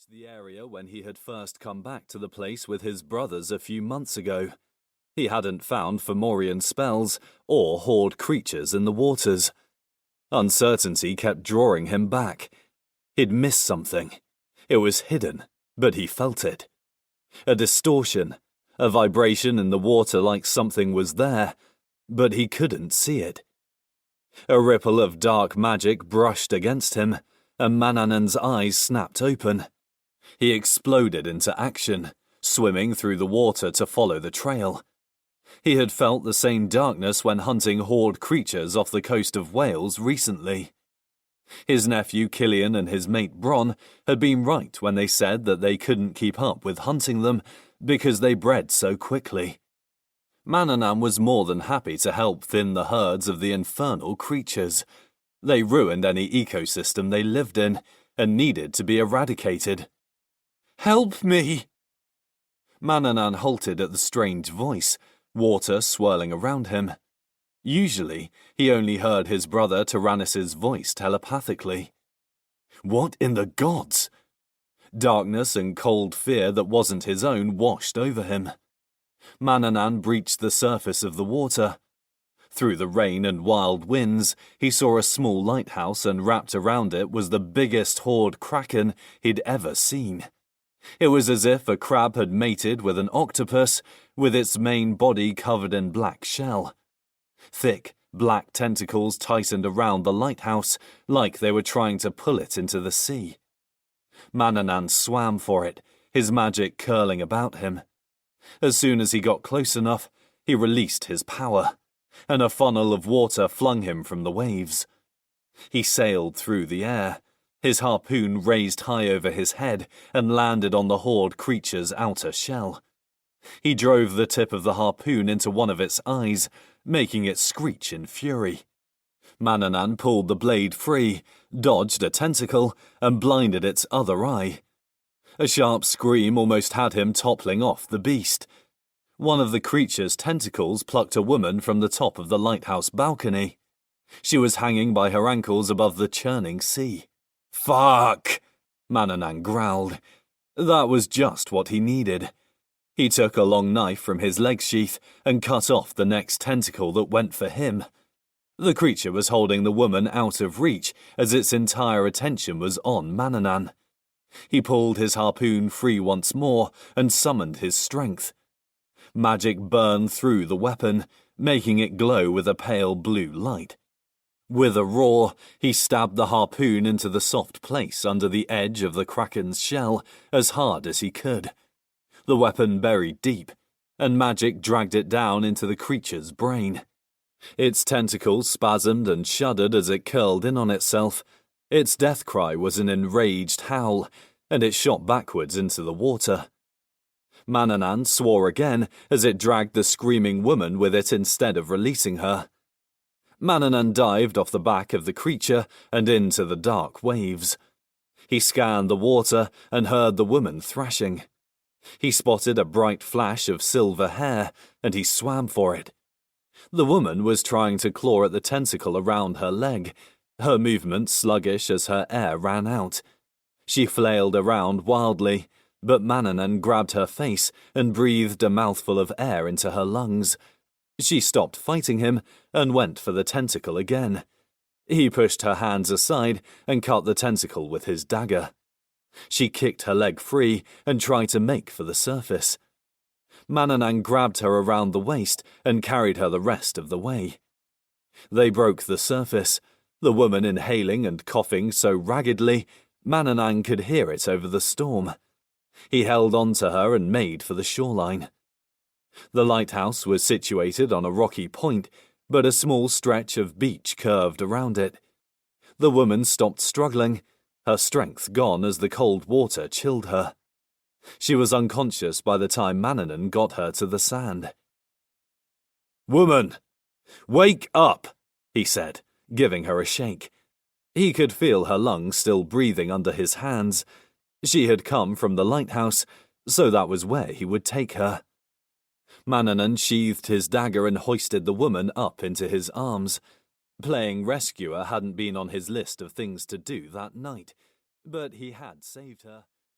reached the area when he had first come back to the place with his brothers a few months ago. He hadn't found Fomorian spells or horde creatures in the waters. Uncertainty kept drawing him back. He'd missed something. It was hidden, but he felt it. A distortion, a vibration in the water like something was there, but he couldn't see it. A ripple of dark magic brushed against him, and Mananan's eyes snapped open. He exploded into action, swimming through the water to follow the trail. He had felt the same darkness when hunting horde creatures off the coast of Wales recently. His nephew Killian and his mate Bron had been right when they said that they couldn't keep up with hunting them because they bred so quickly. Mananan was more than happy to help thin the herds of the infernal creatures. They ruined any ecosystem they lived in and needed to be eradicated. "Help me!" Mananan halted at the strange voice, water swirling around him. Usually, he only heard his brother Tyrannus's voice telepathically. What in the gods? Darkness and cold fear that wasn't his own washed over him. Mananan breached the surface of the water. Through the rain and wild winds, he saw a small lighthouse, and wrapped around it was the biggest horde kraken he'd ever seen. It was as if a crab had mated with an octopus, with its main body covered in black shell. Thick, black tentacles tightened around the lighthouse, like they were trying to pull it into the sea. Mananan swam for it, his magic curling about him. As soon as he got close enough, he released his power, and a funnel of water flung him from the waves. He sailed through the air, his harpoon raised high over his head and landed on the horde creature's outer shell. He drove the tip of the harpoon into one of its eyes, making it screech in fury. Mananan pulled the blade free, dodged a tentacle, and blinded its other eye. A sharp scream almost had him toppling off the beast. One of the creature's tentacles plucked a woman from the top of the lighthouse balcony. She was hanging by her ankles above the churning sea. "Fuck!" Mananan growled. That was just what he needed. He took a long knife from his leg sheath and cut off the next tentacle that went for him. The creature was holding the woman out of reach as its entire attention was on Mananan. He pulled his harpoon free once more and summoned his strength. Magic burned through the weapon, making it glow with a pale blue light. With a roar, he stabbed the harpoon into the soft place under the edge of the kraken's shell as hard as he could. The weapon buried deep, and magic dragged it down into the creature's brain. Its tentacles spasmed and shuddered as it curled in on itself. Its death cry was an enraged howl, and it shot backwards into the water. Mananan swore again as it dragged the screaming woman with it instead of releasing her. Mananan dived off the back of the creature and into the dark waves. He scanned the water and heard the woman thrashing. He spotted a bright flash of silver hair, and he swam for it. The woman was trying to claw at the tentacle around her leg, her movements sluggish as her air ran out. She flailed around wildly, but Mananan grabbed her face and breathed a mouthful of air into her lungs. She stopped fighting him and went for the tentacle again. He pushed her hands aside and cut the tentacle with his dagger. She kicked her leg free and tried to make for the surface. Mananan grabbed her around the waist and carried her the rest of the way. They broke the surface, the woman inhaling and coughing so raggedly, Mananan could hear it over the storm. He held on to her and made for the shoreline. The lighthouse was situated on a rocky point, but a small stretch of beach curved around it. The woman stopped struggling, her strength gone as the cold water chilled her. She was unconscious by the time Mananan got her to the sand. "Woman, wake up," he said, giving her a shake. He could feel her lungs still breathing under his hands. She had come from the lighthouse, so that was where he would take her. Mananan sheathed his dagger and hoisted the woman up into his arms. Playing rescuer hadn't been on his list of things to do that night, but he had saved her.